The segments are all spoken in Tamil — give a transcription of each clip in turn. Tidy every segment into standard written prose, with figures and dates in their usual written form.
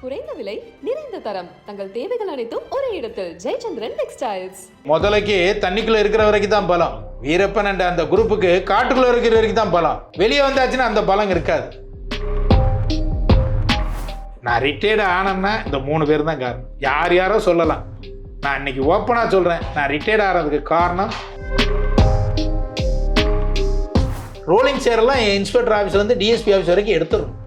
குறைந்த விலை நிறைந்த தரம் தங்கள் தேவைகள் அனைத்தும் ஒரே இடத்தில் ஜெயச்சந்திரன் டெக்ஸ்டைல்ஸ். முதலைக்கு தண்ணிக்குள்ள இருக்கிற வரைக்கும் தான் பலம். வீரப்பன் என்ற அந்த குரூப்புக்கு காட்டுக்குள்ள இருக்கிற வரைக்கும் தான் பலம். வெளியே வந்தாச்சுன்னா அந்த பலம் இருக்காது. நான் ரிட்டையர்டு ஆனேன்னா இந்த 3 பேர் தான் காரணம். யாரோ சொல்லலாம். நான் இன்னைக்கு ஓப்பனாக சொல்கிறேன், நான் ரிட்டையர்ட் ஆகிறதுக்கு காரணம் ரோலிங் சேரெல்லாம் இன்ஸ்பெக்டர் ஆஃபீஸ்லேருந்து டிஎஸ்பி ஆஃபீஸ் வரைக்கும் எடுத்துடணும்.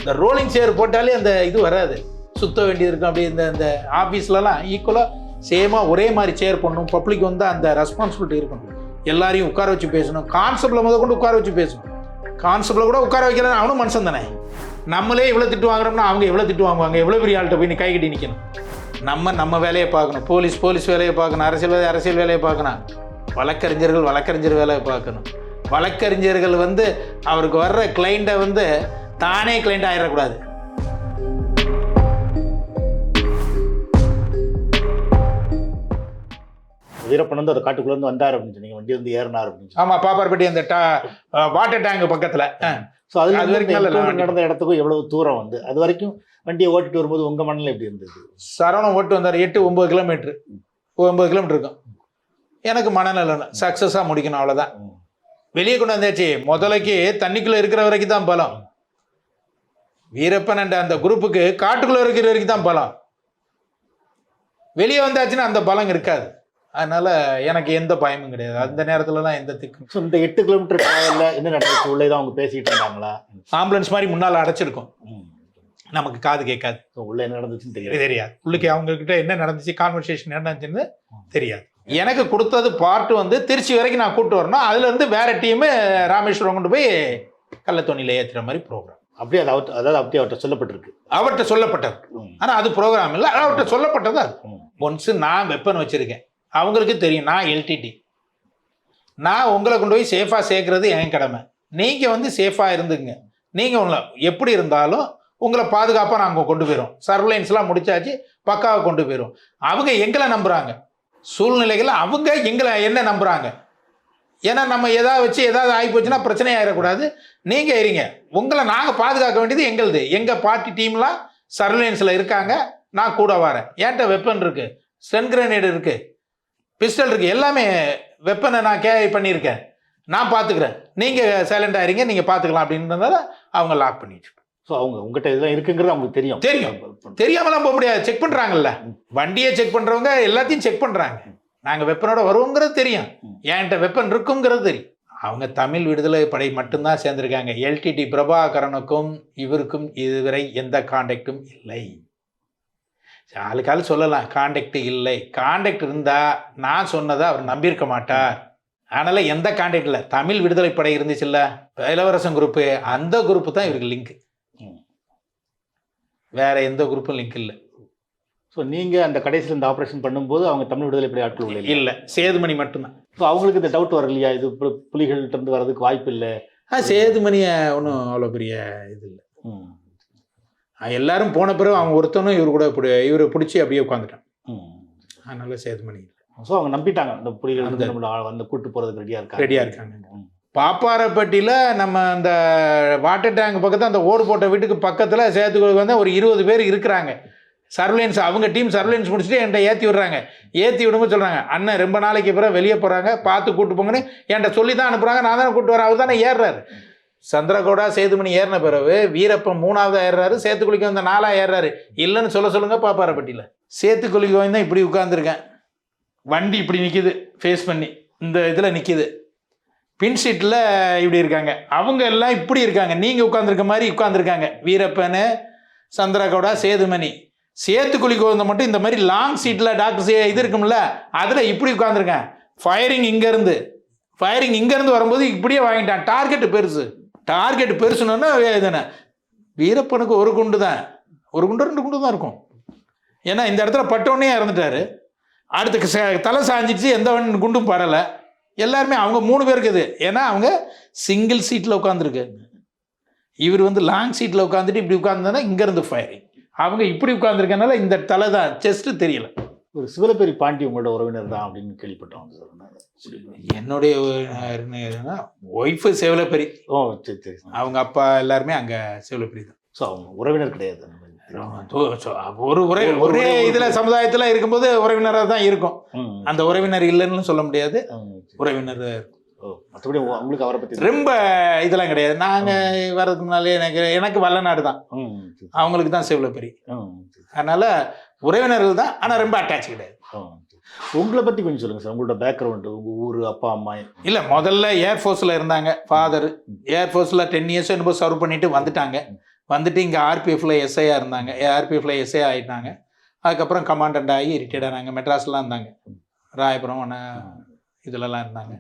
இந்த ரோலிங் சேர் போட்டாலே அந்த இது வராது, சுத்த வேண்டியது இருக்கும். அப்படி இந்த ஆஃபீஸ்லலாம் ஈக்குவலாக சேமாக ஒரே மாதிரி சேர் பண்ணணும். பப்ளிக் வந்து அந்த ரெஸ்பான்சிபிலிட்டி இருக்கணும். எல்லாரையும் உட்கார வச்சு பேசணும். கான்செப்டில் கொண்டு உட்கார வச்சு பேசணும். கான்செப்டில் கூட உட்கார வைக்கிறேன், அவனும் மனுஷன் தானே. நம்மளே இவ்வளோ திட்டு வாங்குறோம்னா அவங்க எவ்வளோ திட்டு வாங்குவாங்க? எவ்வளோ பெரிய ஆள்கிட்ட போய் நீ கை கட்டி நிற்கணும். நம்ம வேலையை பார்க்கணும். போலீஸ் வேலையை பார்க்கணும். அரசியல் வேலையை பார்க்கணும். வழக்கறிஞர் வேலையை பார்க்கணும். வழக்கறிஞர்கள் வந்து அவருக்கு வர்ற கிளைண்ட்டை வந்து தானே கிளைண்ட் ஆகிடக்கூடாது. வீரப்பன் வந்து அந்த காட்டுக்குள்ளேருந்து வந்தார் அப்படின்னு சொன்னீங்க, வண்டி வந்து ஏறினார் அப்படின்னு. ஆமாம், பாப்பார்பட்டி அந்த வாட்டர் டேங்க் பக்கத்தில். ஸோ அது வரைக்கும் நடந்த இடத்துக்கும் எவ்வளவு தூரம் வந்து அது வரைக்கும் வண்டியை ஓட்டிட்டு வரும்போது உங்கள் மனநிலை எப்படி இருந்தது? சரவணம் ஓட்டு வந்தார். 8-9 கிலோமீட்டர், 9 கிலோமீட்டர் இருக்கும். எனக்கு மனநிலை சக்ஸஸாக முடிக்கணும், அவ்வளோதான். வெளியே கொண்டு வந்தாச்சு. முதலைக்கு தண்ணிக்குள்ளே இருக்கிற வரைக்கும் தான் பலம். வீரப்பன் என்ற அந்த குரூப்புக்கு காட்டுக்குள்ளே இருக்கிற வரைக்கும் தான் பலம். வெளியே வந்தாச்சுன்னா அந்த பலம் இருக்காது. அதனால எனக்கு எந்த பயமும் கிடையாது. அந்த நேரத்துலலாம் எந்த திக்கும். ஸோ இந்த 8 கிலோமீட்டர் டிராவலில் என்ன நடந்துச்சு? உள்ளே தான் அவங்க பேசிகிட்டு இருந்தாங்களா? ஆம்புலன்ஸ் மாதிரி முன்னால் அடைச்சிருக்கும், நமக்கு காது கேட்காது. உள்ளே என்ன நடந்துச்சுன்னு தெரியாது. உள்ளுக்கு அவங்கக்கிட்ட என்ன நடந்துச்சு, கான்வர்சேஷன் என்ன நடந்துச்சுன்னு தெரியாது. எனக்கு கொடுத்தது பார்ட் வந்து திருச்சி வரைக்கும் நான் கூப்பிட்டு வரணும். அதுலேருந்து வேற டீமு ராமேஸ்வரம் கொண்டு போய் கள்ளத்தோணியில் ஏற்றுற மாதிரி ப்ரோக்ராம். அப்படியே அதாவது அப்படியே அவர்கிட்ட சொல்லப்பட்டிருக்கு. அவர்கிட்ட சொல்லப்பட்டது. ஆனால் அது ப்ரோக்ராம் இல்லை, அவர்கிட்ட சொல்லப்பட்டது. அது ஒன்ஸு நான் வெப்பன் வச்சுருக்கேன், அவங்களுக்கு தெரியும். நான் எல்டிடி, நான் உங்களை கொண்டு போய் சேஃபாக சேர்க்கறது என் கடமை. நீங்கள் வந்து சேஃபாக இருந்துங்க. நீங்கள் உங்களை எப்படி இருந்தாலும் உங்களை பாதுகாப்பாக நாங்கள் கொண்டு போயிடும். சர்வலைன்ஸ்லாம் முடிச்சாச்சு, பக்காவை கொண்டு போயிடும். அவங்க எங்களை நம்புகிறாங்க. சூழ்நிலைகள் அவங்க எங்களை என்ன நம்புகிறாங்க. ஏன்னா நம்ம எதாவது வச்சு ஏதாவது ஆகி போச்சுன்னா பிரச்சனை ஆகிடக்கூடாது. நீங்கள் இருங்க, உங்களை நாங்கள் பாதுகாக்க வேண்டியது எங்களுது. எங்கள் பார்ட்டி டீம்லாம் சர்வலைன்ஸில் இருக்காங்க, நான் கூட வரேன். என்கிட்ட வெப்பன் இருக்குது, ஸ்டன் கிரனேடு இருக்குது, பிஸ்டல் இருக்குது, எல்லாமே வெப்பனை நான் கேரி பண்ணியிருக்கேன், நான் பார்த்துக்கிறேன். நீங்கள் சைலண்டாக இருங்க, நீங்கள் பார்த்துக்கலாம் அப்படின்றதால அவங்க லாக் பண்ணிட்டு. ஸோ அவங்க உங்கள்கிட்ட இதெல்லாம் இருக்குங்கிறது அவங்களுக்கு தெரியும். தெரியாமலாம் போக முடியாது. செக் பண்ணுறாங்கல்ல, வண்டியை செக் பண்ணுறவங்க எல்லாத்தையும் செக் பண்ணுறாங்க. நாங்கள் வெப்பனோட வருவோங்கிறது தெரியும், என்கிட்ட வெப்பன் இருக்குங்கிறது தெரியும். அவங்க தமிழ் விடுதலை படை மட்டும்தான் சேர்ந்துருக்காங்க. எல்டிடி பிரபாகரனுக்கும் இவருக்கும் இதுவரை எந்த கான்டாக்டும் இல்லை. ஆளுக்கால் சொல்லலாம் கான்டாக்ட் இல்லை. கான்டாக்ட் இருந்தால் நான் சொன்னதை அவர் நம்பியிருக்க மாட்டார். அதனால் எந்த கான்டாக்ட் இல்லை. தமிழ் விடுதலை படை இருந்துச்சுல்ல, இளவரசன் குரூப்பு, அந்த குரூப்பு தான் இவருக்கு லிங்க். வேற எந்த குரூப்பும் லிங்க் இல்லை. ஸோ நீங்கள் அந்த கடைசியில் இந்த ஆப்ரேஷன் பண்ணும்போது அவங்க தமிழ் விடுதலை படை ஆட்கள் இல்லை, சேதுமணி மட்டும்தான். ஸோ அவங்களுக்கு இந்த டவுட் வரலையா, இது புலிகள்கிட்ட இருந்து வர்றதுக்கு வாய்ப்பு இல்லை? சேதுமணியை ஒன்றும் அவ்வளோ பெரிய இது இல்லை. எல்லாரும் போன பிறகு அவங்க ஒருத்தனும் இவர் கூட இவரை பிடிச்சி அப்படியே உட்காந்துட்டான். அதனால சேதுமணி இல்லை. ஸோ அவங்க நம்பிட்டாங்க இந்த புலிகள் வந்து கூட்டு போகிறதுக்கு ரெடியாக இருக்காங்க. பாப்பாரப்பட்டியில் நம்ம அந்த வாட்டர் டேங்க் பக்கத்தில் அந்த ஓடு போட்ட வீட்டுக்கு பக்கத்தில் சேத்துக்குழுக்கு வந்து ஒரு 20 பேர் இருக்கிறாங்க. சர்வலைன்ஸ், அவங்க டீம் சர்வலைன்ஸ் முடிச்சுட்டு என்கிட்ட ஏற்றி விடுறாங்க. ஏற்றி விடும்போது சொல்கிறாங்க, அண்ணன் ரொம்ப நாளைக்கு பிறகு வெளியே போகிறாங்க, பார்த்து கூப்பிட்டு போங்கன்னு என்கிட்ட சொல்லி தான் அனுப்புகிறாங்க. நான் தானே கூப்பிட்டு வரேன். அவர் தானே ஏறுறாரு. சந்திரகோடா சேதுமணி ஏறின பிறகு வீரப்பன் 3ஆவது ஏறுறாரு, சேத்துக்குழிக்கு வந்து 4ஆக ஏறுறாரு. இல்லைன்னு சொல்லுங்க. பாப்பாரப்பட்டியில் சேத்துக்குழிக்கு வந்து தான் இப்படி உட்காந்துருக்கேன். வண்டி இப்படி நிற்கிது, ஃபேஸ் பண்ணி இந்த இதில் நிற்கிது. பின் சீட்டில் இப்படி இருக்காங்க. அவங்க எல்லாம் இப்படி இருக்காங்க, நீங்கள் உட்காந்துருக்க மாதிரி உட்காந்துருக்காங்க. வீரப்பன், சந்திரகோடா, சேதுமணி. சேத்துக்குழிக்கு வந்து மட்டும் இந்த மாதிரி லாங் சீட்டில் டாக்டர் இது இருக்கும்ல, அதில் இப்படி உட்காந்துருக்கேன். ஃபயரிங் இங்கேருந்து வரும்போது இப்படியே வாங்கிட்டான். டார்கெட் பெருசுன்னா இதுன்னு. வீரப்பனுக்கு ஒரு குண்டு தான், 2 குண்டு தான் இருக்கும். ஏன்னா இந்த இடத்துல பட்டோன்னே இறந்துட்டாரு. அடுத்து தலை சாஞ்சிச்சு, எந்த குண்டும் படலை. எல்லாருமே அவங்க 3 பேருக்கு இது. ஏன்னா அவங்க சிங்கிள் சீட்டில் உட்காந்துருக்கு. இவர் வந்து லாங் சீட்டில் உட்காந்துட்டு இப்படி உட்காந்துனா இங்கேருந்து ஃபயரிங். அவங்க இப்படி உட்காந்துருக்கனால இந்த தலை தான், செஸ்ட்டு தெரியல. ஒரு சிவலப்பேரி பாண்டி உங்களோட உறவினர் தான் அப்படின்னு கேள்விப்பட்டோம். என்னுடைய ஒய்ஃபு சிவலப்பேரி. ஓ சரி. அவங்க அப்பா எல்லாருமே அங்கே சிவலப்பேரி தான். ஸோ அவங்க உறவினர் கிடையாது. ஒரே இதுல சமுதாயத்துல இருக்கும்போது உறவினராக தான் இருக்கும். அந்த உறவினர் இல்லைன்னு சொல்ல முடியாது. உறவினர் மற்றபடி உங்களுக்கு அவரை பத்தி ரொம்ப இதெல்லாம் கிடையாது. நாங்க வர்றதுக்கு முன்னாலே எனக்கு வல்லநாடு தான், அவங்களுக்கு தான் சிவலப்பெரி. அதனால உறவினர்கள் தான், ஆனா ரொம்ப அட்டாச் கிடையாது. உங்களை பத்தி கொஞ்சம் சொல்லுங்க சார். உங்களோட பேக்ரவுண்டு, உங்க ஊர், அப்பா அம்மா. இல்ல, முதல்ல ஏர்ஃபோர்ஸ்ல இருந்தாங்க. ஃபாதர் ஏர்ஃபோர்ஸ்ல 10 இயர்ஸ் என்னமோ சர்வ் பண்ணிட்டு வந்துட்டாங்க. வந்துட்டு இங்கே ஆர்பிஎஃப்ல எஸ்ஐயா இருந்தாங்க. ஆர்பிஎஃப்ல எஸ்ஐ ஆகிட்டாங்க. அதுக்கப்புறம் கமாண்டண்ட் ஆகி ரிட்டையர்ட் ஆனாங்க. மெட்ராஸ்லாம் இருந்தாங்க, ராயபுரம் இதிலலாம் இருந்தாங்க.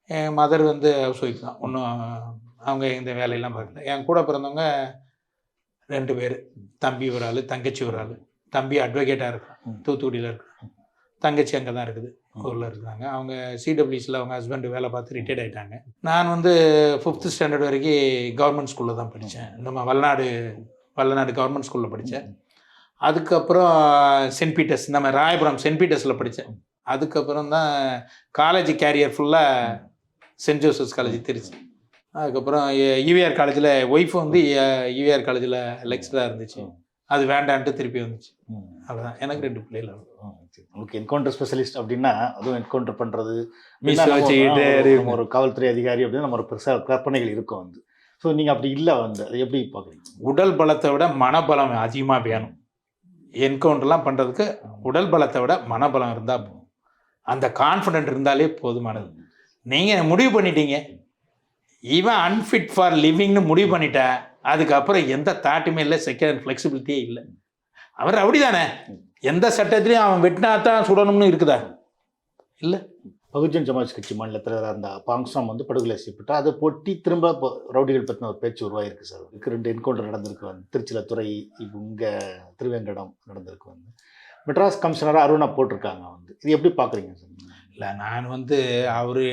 என் மதர் வந்து ஹவுஸ் ஒய்ஃப் தான், ஒன்றும் அவங்க இந்த வேலையெல்லாம் பார்க்கல. என் கூட பிறந்தவங்க 2 பேர், தம்பி ஒரு ஆள், தங்கச்சி ஒரு ஆள். தம்பி அட்வொகேட்டாக இருக்கான், தூத்துக்குடியில் இருக்கான். தங்கச்சி அங்கே தான் இருக்குது, ஊரில் இருக்கிறாங்க. அவங்க சிடபிள்யூசியில் அவங்க ஹஸ்பண்ட் வேலை பார்த்து ரிட்டையர்ட் ஆகிட்டாங்க. நான் வந்து 5th ஸ்டாண்டர்ட் வரைக்கும் கவர்மெண்ட் ஸ்கூலில் தான் படித்தேன். நம்ம வல்லநாடு கவர்மெண்ட் ஸ்கூலில் படித்தேன். அதுக்கப்புறம் சென்ட் பீட்டர்ஸ், நம்ம ராயபுரம் சென்ட் பீட்டர்ஸில் படித்தேன். அதுக்கப்புறம் தான் காலேஜ் கேரியர் ஃபுல்லாக சென்ட் ஜோசப்ஸ் காலேஜ் திருச்சி. அதுக்கப்புறம் யூவிஆர் காலேஜில் ஒய்ஃப் வந்து யூவிஆர் காலேஜில் லெக்சராக இருந்துச்சு. அது வேண்டான்ட்டு திருப்பி வந்துச்சு. அதுதான் எனக்கு 2 பிள்ளைகள். உங்களுக்கு என்கவுண்டர் ஸ்பெஷலிஸ்ட் அப்படின்னா, அதுவும் என்கவுண்டர் பண்ணுறது, ஒரு காவல்துறை அதிகாரி அப்படின்னு நம்ம ஒரு பெருசாக கற்பனைகள் இருக்கும் வந்து. ஸோ நீங்கள் அப்படி இல்லை வந்து அதை எப்படி பார்க்குறீங்க? உடல் பலத்தை விட மனபலம் அதிகமாக வேணும். என்கவுண்டர்லாம் பண்ணுறதுக்கு உடல் பலத்தை விட மனபலம் இருந்தால் போதும். அந்த கான்ஃபிடென்ட் இருந்தாலே போதுமானது. நீங்கள் முடிவு பண்ணிட்டீங்க இவன் அன்ஃபிட் ஃபார் லிவிங்னு முடிவு பண்ணிட்டேன், அதுக்கப்புறம் எந்த தாட்டுமே இல்லை, செகண்ட் ஃப்ளெக்சிபிலிட்டியே இல்லை. அவர் அப்படி தானே, எந்த சட்டத்திலையும் அவன் வெட்டினா தான் சுடணும்னு இருக்குதா? இல்லை. பகுஜன் சமாஜ் கட்சி மாநில தலைவராக இருந்த பாங்சாம் வந்து படுகொலை செய்யப்பட்டால் அதை பொட்டி திரும்ப இப்போ ரவுடிகள் பற்றின ஒரு பேச்சு உருவாயிருக்கு சார். 2 என்கவுண்டர் நடந்திருக்கு வந்து, திருச்சியில் துறை, இப்போ இங்கே திருவேங்கடம் நடந்திருக்கு வந்து. மெட்ராஸ் கமிஷனராக அருணா போட்டிருக்காங்க வந்து. இது எப்படி பார்க்குறீங்க சார்? இல்லை, நான் வந்து அவர்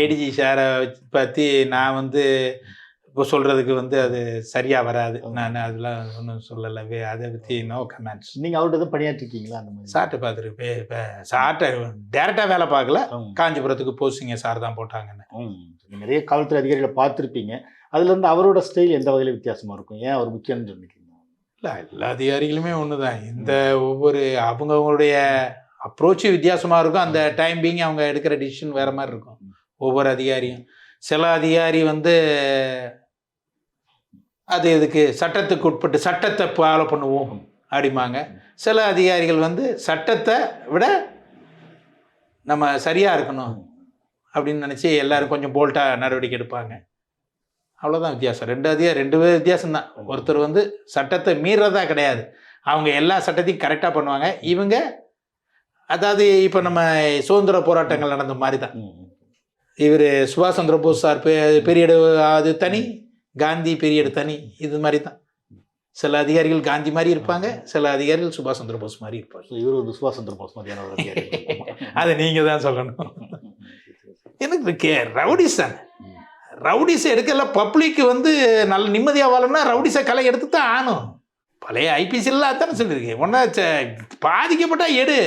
ஏடிஜி சாரை பற்றி நான் வந்து இப்போ சொல்கிறதுக்கு வந்து அது சரியாக வராது. நான் அதெல்லாம் ஒன்றும் சொல்லலை, அதை பற்றி நோ கமெண்ட்ஸ். நீங்கள் அவர்கிட்ட தான் பணியாற்றிருக்கீங்களா? அந்த மாதிரி சார்ட்டை பார்த்துருக்கு. இப்போ சார்ட்டை டேரெக்டாக வேலை பார்க்கல, காஞ்சிபுரத்துக்கு போஸ்டிங்க சார் தான் போட்டாங்கன்னு. நிறைய காவல்துறை அதிகாரிகளை பார்த்துருப்பீங்க. அதுலேருந்து அவரோட ஸ்டைல் எந்த வகையில் வித்தியாசமாக இருக்கும்? ஏன் அவர் முக்கியம்னு நினைக்கிறீங்க? இல்லை, எல்லா அதிகாரிகளுமே ஒன்று தான். இந்த ஒவ்வொரு அவங்களுடைய அப்ரோச்சு வித்தியாசமாக இருக்கும். அந்த டைம் பீங் அவங்க எடுக்கிற டிசிஷன் வேறு மாதிரி இருக்கும் ஒவ்வொரு அதிகாரியும். சில அதிகாரி வந்து அது இதுக்கு சட்டத்துக்கு உட்பட்டு சட்டத்தை ஃபாலோ பண்ணுவோம் அப்படிம்பாங்க. சில அதிகாரிகள் வந்து சட்டத்தை விட நம்ம சரியாக இருக்கணும் அப்படின்னு நினச்சி எல்லோரும் கொஞ்சம் போல்ட்டாக நடவடிக்கை எடுப்பாங்க. அவ்வளோதான் வித்தியாசம். 2 வித்தியாசம்தான். ஒருத்தர் வந்து சட்டத்தை மீறதா கிடையாது, அவங்க எல்லா சட்டத்தையும் கரெக்டாக பண்ணுவாங்க. இவங்க அதாவது இப்போ நம்ம சுதந்திர போராட்டங்கள் நடந்த மாதிரி தான். இவர் சுபாஷ் சந்திர போஸ் சார் பீரியடு அது தனி, காந்தி பீரியடு தனி, இது மாதிரி தான். சில அதிகாரிகள் காந்தி மாதிரி இருப்பாங்க, சில அதிகாரிகள் சுபாஷ் சந்திர போஸ் மாதிரி இருப்பாங்க. இவர் வந்து சுபாஷ் சந்திர போஸ் மாதிரியான ஒரு அதிகாரி. அதை நீங்கள் தான் சொல்லணும். எனக்கு ரவுடிஸ் தானே, ரவுடிஸை எடுக்கல. பப்ளிக் வந்து நல்ல நிம்மதியாக வாழணும்னா ரவுடிஸை களை எடுத்து தான் ஆகணும். பழைய ஐபிசிலாம் தானே சொல்லியிருக்கேன், ஒன்றா பாதிக்கப்பட்டா எடு,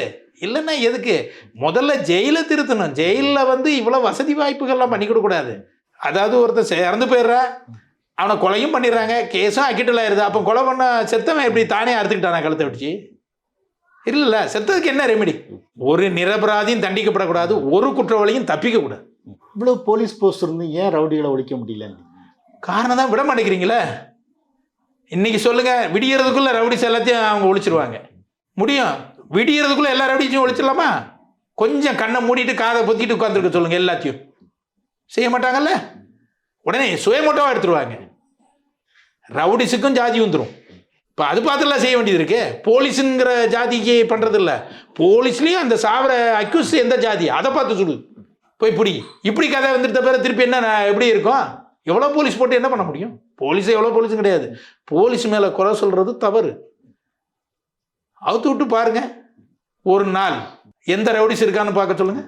இல்லைன்னா எதுக்கு? முதல்ல ஜெயிலை திருத்தணும். ஜெயிலில் வந்து இவ்வளோ வசதி வாய்ப்புகள்லாம் பண்ணி கொடுக்கூடாது. அதாவது ஒருத்தர் இறந்து போயிடுறா, அவனை கொலையும் பண்ணிடுறாங்க, கேஸும் அக்கிட்டல் ஆயிடுது. அப்போ கொலை பண்ண செத்தவன் எப்படி தானே அறுத்துக்கிட்டானா கழுத்தை விடுச்சு? இல்லைல்ல, செத்ததுக்கு என்ன ரெமெடி? ஒரு நிரபராதியும் தண்டிக்கப்படக்கூடாது, ஒரு குற்றவாளியும் தப்பிக்கக்கூடாது. இவ்வளோ போலீஸ் போஸ்ட் இருந்து ஏன் ரவுடிகளை ஒழிக்க முடியல? காரணம் தான் விட மாட்டேங்கிறீங்களே. இன்னைக்கு சொல்லுங்க, விடியறதுக்குள்ள ரவுடிஸ் எல்லாத்தையும் அவங்க ஒழிச்சிருவாங்க. முடியும், விடியறதுக்குள்ள எல்லா ரவுடிஸையும் ஒழிச்சிடலாமா? கொஞ்சம் கண்ணை மூடிட்டு காதை பொத்திட்டு உட்காந்துருக்க சொல்லுங்க, எல்லாத்தையும் செய்ய மாட்டாங்கல்ல. உடனே சுயமோட்டோவாக எடுத்துருவாங்க. ரவுடிஸுக்கும் ஜாதி வந்துடும். இப்போ அது பார்த்துலாம் செய்ய வேண்டியது இருக்கு. போலீஸுங்கிற ஜாதிக்கு பண்ணுறது இல்லை, போலீஸ்லேயும் அந்த சாவர அக்யூஸ் எந்த ஜாதி அதை பார்த்து சொல்லு போய் இப்படி கதை வந்துட்டு பேர திருப்பி என்ன எப்படி இருக்கும்? எவ்வளோ போலீஸ் போட்டு என்ன பண்ண முடியும்? போலீஸே எவ்வளோ போலீஸும் கிடையாது. போலீஸ் மேலே குறை சொல்கிறது தவறு. அவுத்து விட்டு பாருங்க, ஒரு நாள் எந்த ரவுடிஸ் இருக்கான்னு பார்க்க சொல்லுங்க.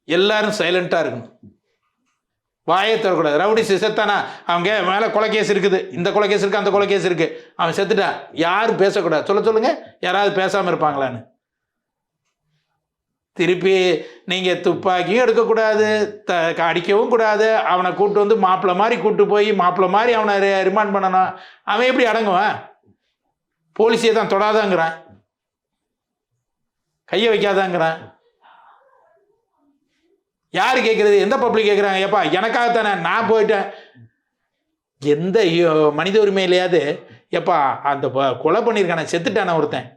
எல்லாரும் சைலண்டாக இருக்கணும், வாயை தரக்கூடாது. ரவுடிஸ் செத்தானா, அவங்க மேலே கொலை கேஸ் இருக்குது, இந்த கொலை கேஸ் இருக்குது, அந்த கொலை கேஸ் இருக்குது, அவன் செத்துட்டான், யாரும் பேசக்கூடாது. சொல்லுங்க, யாராவது பேசாமல் இருப்பாங்களான்னு. திருப்பி நீங்கள் துப்பாக்கியும் எடுக்கக்கூடாது, அடிக்கவும் கூடாது. அவனை கூப்பிட்டு வந்து மாப்பிள்ளை மாதிரி கூப்பிட்டு போய் மாப்பிள்ளை மாதிரி அவனை ரிமாண்ட் பண்ணணும். அவன் எப்படி அடங்குவான்? போலீஸே தான் தொடாதாங்கிறான், கையை வைக்காதாங்கிறான். யார் கேட்குறது? எந்த பப்ளிக் கேட்குறாங்க? ஏப்பா எனக்காகத்தானே நான் போயிட்டேன். எந்த மனித உரிமையிலையாவது எப்பா அந்த கொலை பண்ணியிருக்கான, செத்துட்டான ஒருத்தன்,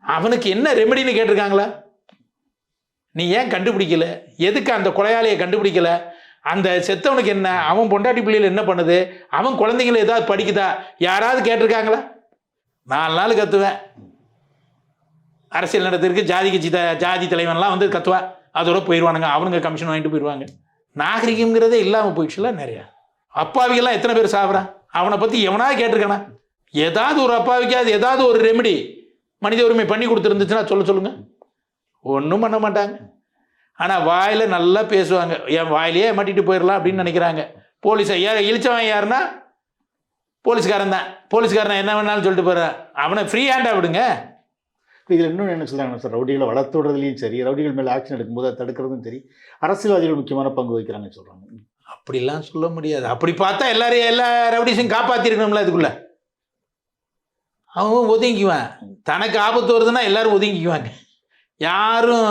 அவனுக்கு என்ன ரெமெடின்னு கேட்டிருக்காங்களா? நீ ஏன் கண்டுபிடிக்கல? எதுக்கு அந்த கொலையாளியை கண்டுபிடிக்கல? அந்த செத்தவனுக்கு என்ன, அவன் பொண்டாட்டி பிள்ளைகள் என்ன பண்ணுது, அவன் குழந்தைங்களை ஏதாவது படிக்குதா, யாராவது கேட்டிருக்காங்களா? 4 நாள் கத்துவேன், அரசியல் நடத்திற்கு ஜாதி கட்சி ஜாதி தலைவன்லாம் வந்து கத்துவேன், அதோட போயிடுவானுங்க, அவனுங்க கமிஷன் வாங்கிட்டு போயிடுவாங்க. நாகரிகங்கிறதே இல்லாமல் போயிடுச்சுல நிறையா. அப்பாவிகள்லாம் எத்தனை பேர் சாப்பிட்றான்? அவனை பற்றி எவனாவது கேட்டிருக்கானா? ஏதாவது ஒரு அப்பாவிக்காது ஏதாவது ஒரு ரெமெடி மனித உரிமை பண்ணி கொடுத்துருந்துச்சுன்னா சொல்லுங்க. ஒன்றும் பண்ண மாட்டாங்க. ஆனால் வாயில் நல்லா பேசுவாங்க, என் வாயிலேயே மாட்டிட்டு போயிடலாம் அப்படின்னு நினைக்கிறாங்க. போலீஸை இழிச்சவன் யாருன்னா போலீஸ்காரன் தான். போலீஸ்காரன் என்ன வேணாலும் சொல்லிட்டு போகிறான், அவனை ஃப்ரீ ஹேண்டாக விடுங்க. இதில் இன்னொன்று என்ன சொல்கிறாங்க சார், ரவுடிகளை வளர்த்து விடுறதுலையும் சரி, ரவுடிகள் மேலே ஆக்ஷன் எடுக்கும்போது அதை தடுக்கிறதும் சரி, அரசியல்வாதிகள் முக்கியமான பங்கு வகிக்கிறாங்கன்னு சொல்கிறாங்க. அப்படிலாம் சொல்ல முடியாது. அப்படி பார்த்தா எல்லா ரவுடிஸையும் காப்பாற்றிருக்கணும்ல. அதுக்குள்ளே அவன் ஒதுங்கிக்குவான். தனக்கு ஆபத்து வருதுன்னா எல்லாரும் ஒதுங்கிக்குவாங்க. யாரும்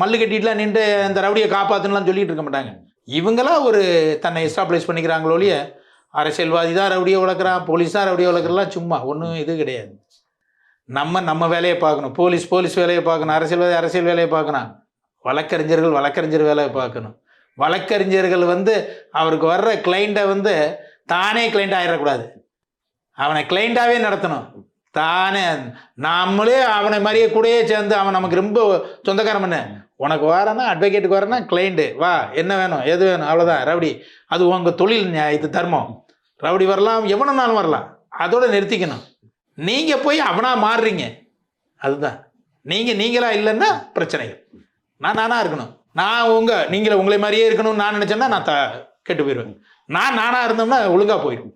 மல்லு கட்டிட்டுலாம் நின்று அந்த ரவுடியை காப்பாற்றணும்லாம் சொல்லிகிட்டு இருக்க மாட்டாங்க. இவங்களாம் ஒரு தன்னை எஸ்டாப்ளிஷ் பண்ணிக்கிறாங்களோலிய, அரசியல்வாதி தான் ரவுடியை வளர்க்குறான், போலீஸ் தான் ரவுடியை வளர்க்குறலாம் சும்மா ஒன்றும் இது கிடையாது. நம்ம வேலையை பார்க்கணும், போலீஸ் வேலையை பார்க்கணும், அரசியல்வாதி அரசியல் வேலையை பார்க்கணும், வழக்கறிஞர் வேலையை பார்க்கணும். வழக்கறிஞர்கள் வந்து அவருக்கு வர்ற கிளைண்ட்டை வந்து தானே கிளைண்ட் ஆகிடக்கூடாது, அவனை கிளைண்ட்டாகவே நடத்தணும். தானே நம்மளே அவனை மாதிரியே கூடயே சேர்ந்து அவன் நமக்கு ரொம்ப சொந்தக்காரன் பண்ண, உனக்கு வரனா அட்வொகேட்டுக்கு வரனா கிளைண்ட்டு வா, என்ன வேணும் எது வேணும் அவ்வளோதான் ரவுடி. அது உங்கள் தொழில், இது தர்மம். ரவுடி வரலாம், எவனாலும் வரலாம், அதோட நிறுத்திக்கணும். நீங்கள் போய் அவனா மாறுறீங்க, அதுதான் நீங்களா இல்லைன்னா பிரச்சனைகள். நானாக இருக்கணும், நான் உங்களை மாதிரியே இருக்கணும்னு நான் நினச்சேன்னா நான் கெட்டு போயிடுவேன். நானாக இருந்தோம்னா ஒழுங்காக போயிடும்.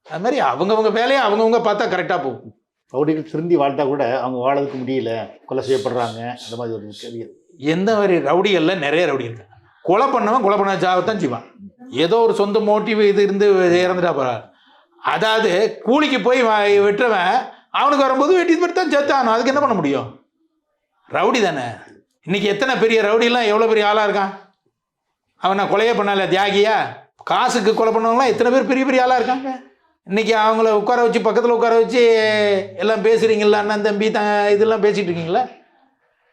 அது மாதிரி அவங்கவுங்க வேலையை அவங்கவுங்க பார்த்தா கரெக்டாக போகும். ரவுடிகள் திருந்தி வாழ்ந்தா கூட அவங்க வாழறதுக்கு முடியல, கொலை செய்யப்படுறாங்க, அந்த மாதிரி ஒரு கேள்வி. எந்த மாதிரி ரவுடிகளில் நிறைய ரவுடி இருக்கு. கொலை பண்ண ஜாவத்தான் செய்வான். ஏதோ ஒரு சொந்த மோட்டிவ் இது இருந்து இறந்துட்டா போகிறார். அதாவது கூலிக்கு போய் வெட்டுறவன் அவனுக்கு வரும்போது வெட்டி போட்டு தான் செத்தானோ, அதுக்கு என்ன பண்ண முடியும்? ரவுடி தானே. இன்னைக்கு எத்தனை பெரிய ரவுடிலாம் எவ்வளோ பெரிய ஆளாக இருக்கான். அவன் நான் கொலையே பண்ணல, தியாகியா? காசுக்கு கொலை பண்ணவங்களாம் எத்தனை பேர் பெரிய பெரிய ஆளாக இருக்காங்க. இன்றைக்கி அவங்கள உட்கார வச்சு பக்கத்தில் உட்கார வச்சு எல்லாம் பேசுகிறீங்களா, அண்ணன் தம்பி இதெல்லாம் பேசிகிட்டு இருக்கீங்களா?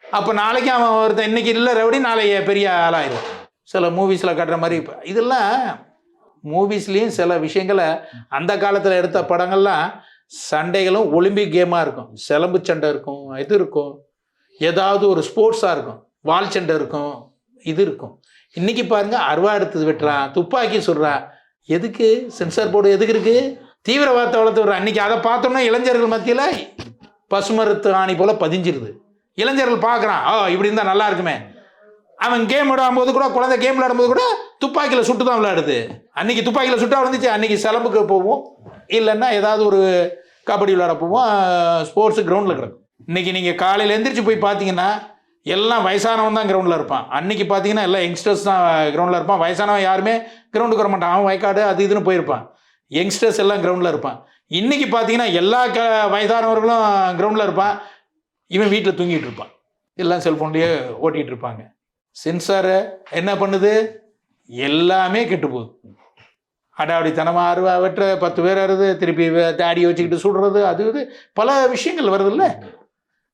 அப்போ நாளைக்கு அவன் ஒருத்தன் இன்றைக்கி இல்லை ரவுடி, நாளைக்கு பெரிய ஆளாயிடும். சில மூவிஸில் காட்டுற மாதிரி இப்போ இதெல்லாம் மூவிஸ்லேயும் சில விஷயங்களை அந்த காலத்தில் எடுத்த படங்கள்லாம் சண்டைகளும் ஒலிம்பிக் கேமாக இருக்கும். சிலம்பு சண்டை இருக்கும், இது இருக்கும், ஏதாவது ஒரு ஸ்போர்ட்ஸாக இருக்கும், வால் சண்டை இருக்கும், இது இருக்கும். இன்றைக்கி பாருங்கள், அருவா எடுத்து வெட்டுறான், துப்பாக்கி சுடுறான். எதுக்கு? சென்சார் போர்டு எதுக்கு இருக்குது? தீவிரவாதத்தை வளர்த்து விடுறான். இன்றைக்கி அதை பார்த்தோம்னா இளைஞர்கள் மத்தியில் பசுமரத்து ஆணி போல் பதிஞ்சிருது. இளைஞர்கள் பார்க்குறான், இப்படி இருந்தால் நல்லா இருக்குமே. அவன் கேம் விடாம்போது கூட, குழந்தை கேம் விளையாடும்போது கூட துப்பாக்கியில் சுட்டு தான் விளையாடுது. அன்றைக்கி துப்பாக்கியில் சுட்டா வந்துச்சு, அன்றைக்கி சிலம்புக்கு போவோம், இல்லைன்னா ஏதாவது ஒரு கபடி விளையாட போவோம், ஸ்போர்ட்ஸு கிரவுண்டில் கிடக்கும். இன்றைக்கி நீங்கள் காலையில் எழுந்திரிச்சு போய் பார்த்தீங்கன்னா எல்லாம் வயசானவன் தான் கிரவுண்டில் இருப்பான். அன்றைக்கி பார்த்தீங்கன்னா எல்லாம் யங்ஸ்டர்ஸ் தான் கிரவுண்டில் இருப்பான். வயசானவன் யாருமே கிரவுண்டுக்கு வர மாட்டான், அவன் வயக்காடு அது இதுன்னு போயிருப்பான். யங்ஸ்டர்ஸ் எல்லாம் கிரவுண்டில் இருப்பான். இன்றைக்கி பார்த்தீங்கன்னா எல்லா வயதானவர்களும் கிரவுண்டில் இருப்பான், இவன் வீட்டில் தூங்கிட்டு இருப்பான், எல்லாம் செல்ஃபோன்லேயே ஓட்டிகிட்டு இருப்பாங்க. சென்சாரை என்ன பண்ணுது? எல்லாமே கெட்டு போகுது. அடாவடித்தனமாக அருவா வெட்டுற 10 பேர் வருது, திருப்பி தாடியை வச்சுக்கிட்டு சுடுறது, அது இது பல விஷயங்கள் வருதுல்ல.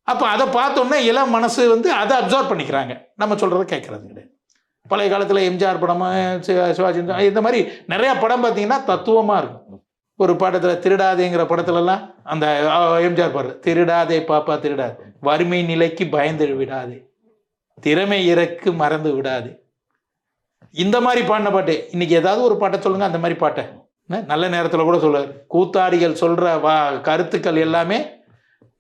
அப்போ அதை பார்த்தோன்னே இளம் மனசு வந்து அதை அப்சர்வ் பண்ணிக்கிறாங்க, நம்ம சொல்கிறத கேட்குறது கிடையாது. பழைய காலத்தில் எம்ஜிஆர் படம், சிவாஜி, இந்த மாதிரி நிறையா படம் பார்த்தீங்கன்னா தத்துவமாக இருக்கும். ஒரு படத்தில் திருடாதேங்கிற படத்துலலாம் அந்த எம்ஜிஆர் பாடுற, திருடாதே பாப்பா திருடாது, வறுமை நிலைக்கு பயந்து விடாதே, திறமை இறக்கு மறந்து விடாதே. இந்த மாதிரி பாடின பாட்டு இன்றைக்கி ஏதாவது ஒரு பாட்டை சொல்லுங்கள், அந்த மாதிரி பாட்டை நல்ல நேரத்தில் கூட சொல்லுவார். கூத்தாடிகள் சொல்கிற கருத்துக்கள் எல்லாமே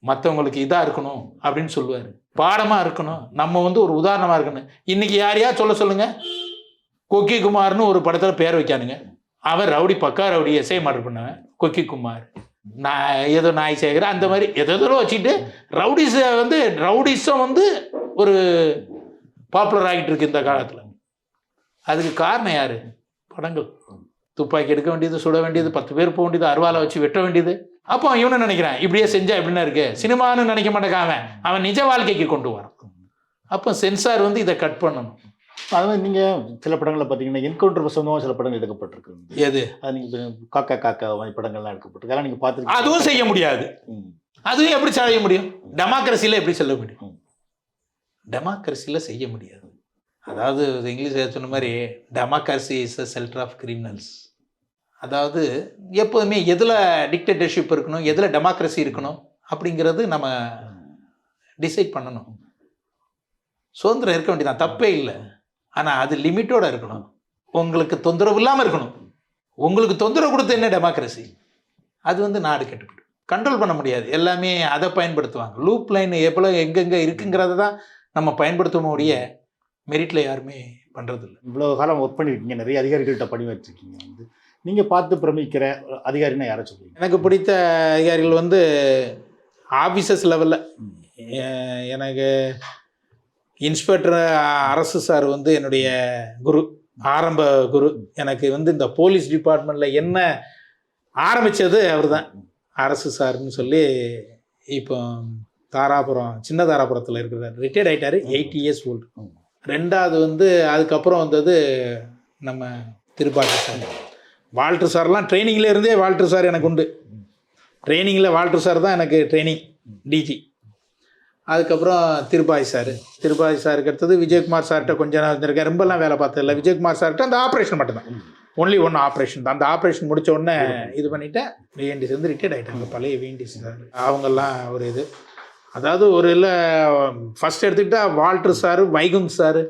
மற்றவங்களுக்கு இதாக இருக்கணும் அப்படின்னு சொல்லுவார், பாடமாக இருக்கணும், நம்ம வந்து ஒரு உதாரணமாக இருக்கணும். இன்றைக்கி யாரையா சொல்லுங்கள். கொக்கி குமார்னு ஒரு படத்தில் பேர் வைக்கானுங்க, அவன் ரவுடி, பக்கா ரவுடி, எஸ்ஐ மர்டர் பண்ணவன் கொக்கி குமார். ஏதோ நாய் சேகர் அந்த மாதிரி எதோ வச்சுக்கிட்டு ரவுடிஸை வந்து ரவுடிஸம் வந்து ஒரு பாப்புலர் ஆகிட்டு இருக்கு இந்த காலத்தில். அதுக்கு காரணம் யார்? படங்கள். துப்பாக்கி எடுக்க வேண்டியது, சுட வேண்டியது, 10 பேர் போக வேண்டியது, அருவாலை வச்சு வெட்ட வேண்டியது. அப்போ இவனை நினைக்கிறான் இப்படியே செஞ்சா எப்படின்னா இருக்கு, சினிமான்னு நினைக்க மாட்டேங்க, அவன் நிஜ வாழ்க்கைக்கு கொண்டு வரான். அப்போ சென்சார் வந்து இதை கட் பண்ணணும். அது மாதிரி நீங்கள் சில படங்களில் பார்த்தீங்கன்னா என்கவுண்டர் சம்பந்தமாக சில படங்கள் எடுக்கப்பட்டிருக்கு. எது? அது நீங்கள் காக்கா காக்கா மாதிரி படங்கள்லாம் எடுக்கப்பட்டிருக்கு. அதெல்லாம் நீங்கள் பார்த்துருக்கீங்க. அதுவும் செய்ய முடியாது. அதுவும் எப்படி செய்ய முடியும்? டெமோக்ரஸியில் எப்படி சொல்ல முடியும்? டெமோக்ரஸியில் செய்ய முடியாது. அதாவது இங்கிலீஷ் சொன்ன மாதிரி democracy is a shelter of criminals. அதாவது எப்போதுமே எதில் டிக்டேட்டர்ஷிப் இருக்கணும், எதில் டெமோக்ரஸி இருக்கணும் அப்படிங்கிறது நம்ம டிசைட் பண்ணணும். சுதந்திரம் இருக்க வேண்டியதான், தப்பே இல்லை. ஆனால் அது லிமிட்டோடு இருக்கணும். உங்களுக்கு தொந்தரவு இல்லாமல் இருக்கணும். உங்களுக்கு தொந்தரவு கொடுத்து என்ன டெமோக்ரஸி? அது வந்து நாடு கெட்டுப்படும். கண்ட்ரோல் பண்ண முடியாது. எல்லாமே அதை பயன்படுத்துவாங்க. லூப் லைன் எவ்வளோ எங்கெங்கே இருக்குங்கிறத தான் நம்ம பயன்படுத்தக்கூடிய மெரிட்டில் யாருமே பண்ணுறதில்ல. இவ்வளோ காலம் ஒர்க் பண்ணியிருக்கீங்க, நிறைய அதிகாரிகள்கிட்ட பணி வச்சுருக்கீங்க. வந்து நீங்கள் பார்த்து பிரமிக்கிற அதிகாரின்னா யாரை சொல்லுவீங்க? எனக்கு பிடித்த அதிகாரிகள் வந்து ஆஃபீஸர்ஸ் லெவலில் எனக்கு இன்ஸ்பெக்டர் அரசு சார் வந்து என்னுடைய குரு, ஆரம்ப குரு. எனக்கு வந்து இந்த போலீஸ் டிபார்ட்மெண்ட்டில் என்ன ஆரம்பித்தது அவர் தான், அரசு சார்னு சொல்லி. இப்போ தாராபுரம், சின்ன தாராபுரத்தில் இருக்கிறார், ரிட்டையர்ட் ஆகிட்டார், 80 இயர்ஸ் ஓல்டு. ரெண்டாவது வந்து அதுக்கப்புறம் வந்தது நம்ம திருப்பாச்சி சார். வால்டர் சார்லாம் ட்ரைனிங்கில் இருந்தே வால்டர் சார் எனக்கு உண்டு. ட்ரைனிங்கில் வால்டர் சார் தான் எனக்கு ட்ரைனிங், டிஜி. அதுக்கப்புறம் திருப்பாச்சி சார். திருப்பாச்சி சாருக்கு அடுத்தது விஜயகுமார் சார்கிட்ட கொஞ்சம் நாள் இருந்திருக்கேன். ரொம்பலாம் வேலை பார்த்ததில்ல. விஜயகுமார் சார்கிட்ட அந்த ஆப்ரேஷன் மட்டும்தான், ஒன்லி ஒன் ஆப்ரேஷன் தான். அந்த ஆப்ரேஷன் முடித்த உடனே இது பண்ணிவிட்டேன். விஎன்டிசி வந்து ரிட்டையர்ட் ஆகிட்டாங்க, பழைய விஎன்டிசி சார். அவங்கெல்லாம் ஒரு இது, அதாவது ஒரு இல்லை ஃபஸ்ட் எடுத்துக்கிட்டால் வால்டர் சார், வைகுந்த் சார்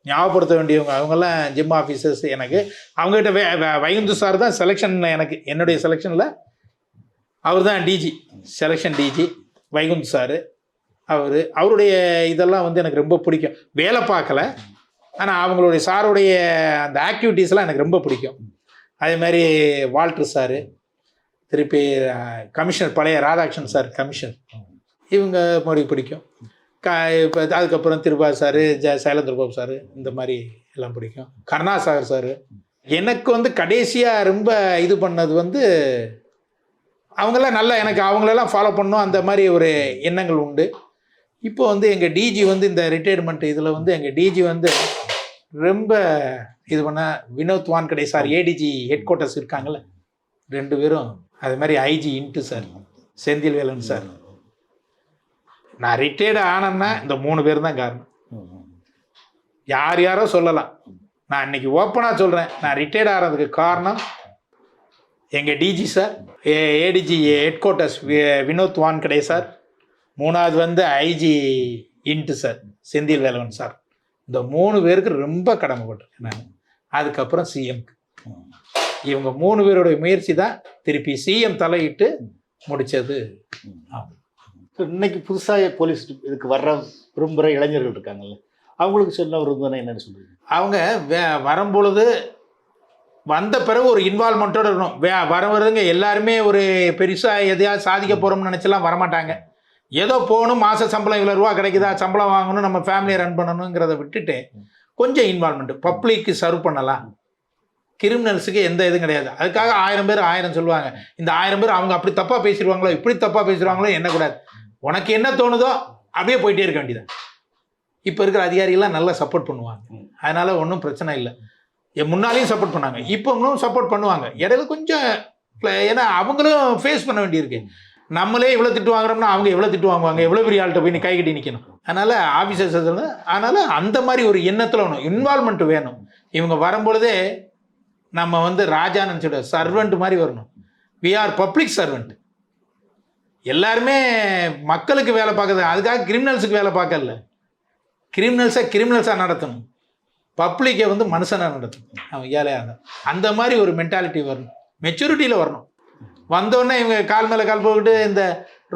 ஞாபகப்படுத்த வேண்டியவங்க. அவங்கெல்லாம் ஜிம் ஆஃபீஸர்ஸ். எனக்கு அவங்ககிட்ட வைகுந்த் சார் தான் செலெக்ஷன். எனக்கு என்னுடைய செலெக்ஷனில் அவர் தான் டிஜி, செலெக்ஷன் டிஜி வைகுந்த் சார். அவருடைய இதெல்லாம் வந்து எனக்கு ரொம்ப பிடிக்கும். வேலை பார்க்கல, ஆனால் அவங்களுடைய சாருடைய அந்த ஆக்டிவிட்டீஸ்லாம் எனக்கு ரொம்ப பிடிக்கும். அதே மாதிரி வால்டர் சார், திருப்பி கமிஷனர் பழைய ராதாகிருஷ்ணன் சார் கமிஷனர், இவங்க மறுபடியும் பிடிக்கும். இப்போ அதுக்கப்புறம் திருபாதி சார், சைலேந்திரபாபு சார், இந்த மாதிரி எல்லாம் பிடிக்கும். கருணாசாகர் சார். எனக்கு வந்து கடைசியாக ரொம்ப இது பண்ணது வந்து அவங்களாம் நல்லா, எனக்கு அவங்களெல்லாம் ஃபாலோ பண்ணணும் அந்த மாதிரி ஒரு எண்ணங்கள் உண்டு. இப்போ வந்து எங்கள் டிஜி வந்து இந்த ரிட்டையர்மெண்ட் இதில் வந்து எங்கள் டிஜி வந்து ரொம்ப இது பண்ணால் Vinod Wankhede sir, ADG head quarters இருக்காங்கள்ல 2 பேரும். அது மாதிரி ஐஜி இன்ட்டு சார், செந்தில் வேலன் சார். நான் ரிட்டையர்டு ஆனேன்னா இந்த 3 பேர் தான் காரணம். யாரோ சொல்லலாம், நான் இன்னைக்கு ஓப்பனாக சொல்கிறேன், நான் ரிட்டையர்ட் ஆகிறதுக்கு காரணம் எங்கள் DG sir, ADG head quarters Vinod Wankhede sir, 3வது வந்து ஐஜி இன்ட்டு சார், செந்தில் வேலவன் சார். இந்த 3 பேருக்கு ரொம்ப கடமைப்பட்டிருக்கேன் நான். அதுக்கப்புறம் சிஎம்க்கு. இவங்க 3 பேருடைய முயற்சி தான் திருப்பி சிஎம் தலையிட்டு முடித்தது. இன்னைக்கு புதுசாக போலீஸ் இதுக்கு வர்ற விரும்புகிற இளைஞர்கள் இருக்காங்கல்ல, அவங்களுக்கு சொல்ல விரும்புனா என்னென்னு சொல்லுவீங்க? அவங்க வரும்பொழுது வந்த பிறகு ஒரு இன்வால்மெண்ட்டோடு இருக்கணும். வரவருங்க எல்லாருமே ஒரு பெருசாக எதையாவது சாதிக்க போகிறோம்னு நினச்சலாம் வரமாட்டாங்க. ஏதோ போகணும், மாத சம்பளம் இவ்வளோ ரூபா கிடைக்குதா, சம்பளம் வாங்கணும், நம்ம ஃபேமிலியை ரன் பண்ணணுங்கிறத விட்டுட்டு கொஞ்சம் இன்வால்மெண்ட்டு, பப்ளிக்கு சர்வ் பண்ணலாம். கிரிமினல்ஸுக்கு எந்த இதுவும் கிடையாது. அதுக்காக 1000 பேர் 1000 சொல்லுவாங்க. இந்த 1000 பேர் அவங்க அப்படி தப்பாக பேசிடுவாங்களோ, இப்படி தப்பாக பேசிடுவாங்களோ எண்ணக்கூடாது. உனக்கு என்ன தோணுதோ அப்படியே போயிட்டே இருக்க வேண்டியதான். இப்போ இருக்கிற அதிகாரிகள்லாம் நல்லா சப்போர்ட் பண்ணுவாங்க. அதனால் ஒன்றும் பிரச்சனை இல்லை. முன்னாலேயும் சப்போர்ட் பண்ணாங்க, இப்போங்களும் சப்போர்ட் பண்ணுவாங்க. இடையில கொஞ்சம் ஏன்னா அவங்களும் ஃபேஸ் பண்ண வேண்டியிருக்கு. நம்மளே இவ்வளோ திட்டு வாங்குறோம்னா அவங்க எவ்வளோ திட்டு வாங்குவாங்க, எவ்வளோ பெரிய ஆள்கிட்ட போய் நீ கை கட்டி நிற்கணும். அதனால் ஆஃபீஸர்ஸ், அதனால் அந்த மாதிரி ஒரு எண்ணத்தில் ஒன்று இன்வால்மெண்ட் வேணும். இவங்க வரும்பொழுதே நம்ம வந்து ராஜா நினச்சிட சர்வெண்ட் மாதிரி வரணும். We are public servant. எல்லாருமே மக்களுக்கு வேலை பார்க்குறது, அதுக்காக கிரிமினல்ஸுக்கு வேலை பார்க்கல. கிரிமினல்ஸாக நடத்தணும், பப்ளிக்கை வந்து மனுஷனாக நடத்தணும். அவன் ஏழையாக அந்த மாதிரி ஒரு மென்டாலிட்டி வரணும், மெச்சூரிட்டியில் வரணும். வந்தோடனே இவங்க கால் மேலே கால் போட்டுட்டு இந்த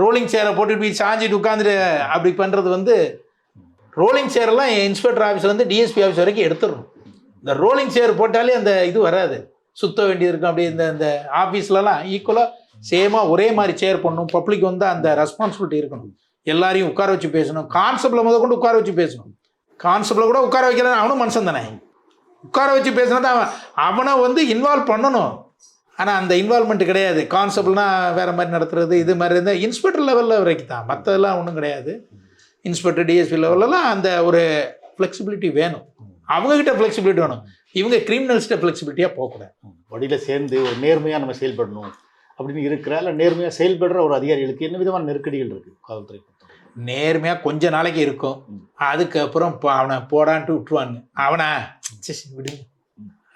ரோலிங் சேரை போட்டுட்டு போய் சாஞ்சிட்டு உட்காந்துட்டு அப்படி பண்ணுறது வந்து, ரோலிங் சேரெல்லாம் இன்ஸ்பெக்டர் ஆஃபீஸ்லேருந்து டிஎஸ்பி ஆஃபீஸ் வரைக்கும் எடுத்துடணும். இந்த ரோலிங் சேர் போட்டாலே அந்த இது வராது, சுத்த வேண்டியது இருக்கும். அப்படி இந்த ஆஃபீஸ்லலாம் ஈக்குவலாக சேமாக ஒரே மாதிரி சேர் பண்ணணும். பப்ளிக் வந்து அந்த ரெஸ்பான்சிபிலிட்டி இருக்கணும். எல்லாரையும் உட்கார வச்சு பேசணும், கான்செப்டில் கொண்டு உட்கார வச்சு பேசணும். கான்ஸ்டபிளை கூட உட்கார வைக்கலன்னு அவனும் மனுஷன் தானே. உட்கார வச்சு பேசினா தான் அவனை வந்து இன்வால்வ் பண்ணணும். ஆனால் அந்த இன்வால்மெண்ட் கிடையாது. கான்ஸ்டபிள்னா வேறு மாதிரி நடத்துறது, இது மாதிரி இருந்தால் இன்ஸ்பெக்டர் லெவலில் வரைக்கும் தான், மற்றதெல்லாம் ஒன்றும் கிடையாது. இன்ஸ்பெக்டர் டிஎஸ்பி லெவலெல்லாம் அந்த ஒரு ஃப்ளெக்சிபிலிட்டி வேணும். அவங்கக்கிட்ட ஃப்ளெக்சிபிலிட்டி வேணும். இவங்க கிரிமினல்ஸ்கிட்ட ஃப்ளெக்சிபிலிட்டியாக போகக்கூடாது. வழியில் சேர்ந்து ஒரு நேர்மையாக நம்ம செயல்படணும் அப்படின்னு இருக்கிற இல்லை நேர்மையாக செயல்படுற ஒரு அதிகாரிகளுக்கு என்ன விதமான நெருக்கடிகள் இருக்குது காவல்துறை? நேர்மையாக கொஞ்ச நாளைக்கு இருக்கும், அதுக்கப்புறம் அவனை போடான்ட்டு விட்டுருவாங்க. அவனை விடுங்க,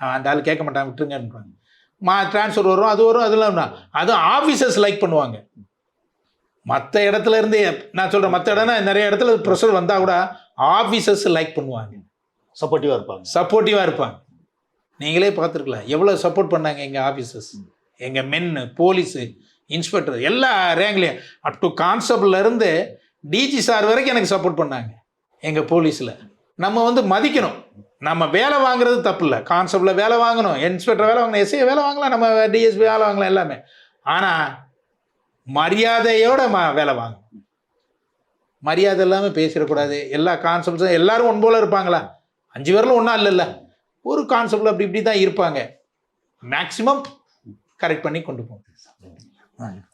அவன் அந்த ஆள் கேட்க மாட்டான், விட்டுருங்கன்றாங்க. ட்ரான்ஸ்ஃபர் வரும், அது வரும், அதெல்லாம் அதுவும் ஆஃபீஸர்ஸ் லைக் பண்ணுவாங்க. மற்ற இடத்துல இருந்து நான் சொல்கிறேன், மற்ற இடம்னா நிறைய இடத்துல ப்ரெஷர் வந்தால் கூட ஆஃபீஸர்ஸ் லைக் பண்ணுவாங்க, சப்போர்ட்டிவாக இருப்பாங்க. நீங்களே பார்த்துருக்கலாம் எவ்வளோ சப்போர்ட் பண்ணாங்க எங்கள் ஆஃபீஸர்ஸ், எங்கள் மென்னு, போலீஸு, இன்ஸ்பெக்டர் எல்லா ரேங்க்லேயும் அப் டு கான்ஸ்டபிள்லேருந்து டிஜி சார் வரைக்கும் எனக்கு சப்போர்ட் பண்ணாங்க எங்கள் போலீஸில். நம்ம வந்து மதிக்கணும். நம்ம வேலை வாங்குறது தப்பு இல்லை, கான்ஸ்டபிளில் வேலை வாங்கணும், இன்ஸ்பெக்டர் வேலை வாங்கணும், எஸ்ஐ வேலை வாங்கலாம், நம்ம டிஎஸ்பி வேலை வாங்கலாம் எல்லாமே. ஆனால் மரியாதையோட வேலை வாங்கணும். மரியாதை இல்லாமல் பேசிடக்கூடாது. எல்லா கான்ஸ்டபிள்ஸும் எல்லாரும் ஒன் போல இருப்பாங்களா? 5 பேரில் ஒன்றா இல்லைல்ல, ஒரு கான்ஸ்டபிள் அப்படி இப்படி தான் இருப்பாங்க. மேக்சிமம் கரெக்ட் பண்ணி கொண்டு போகணும்.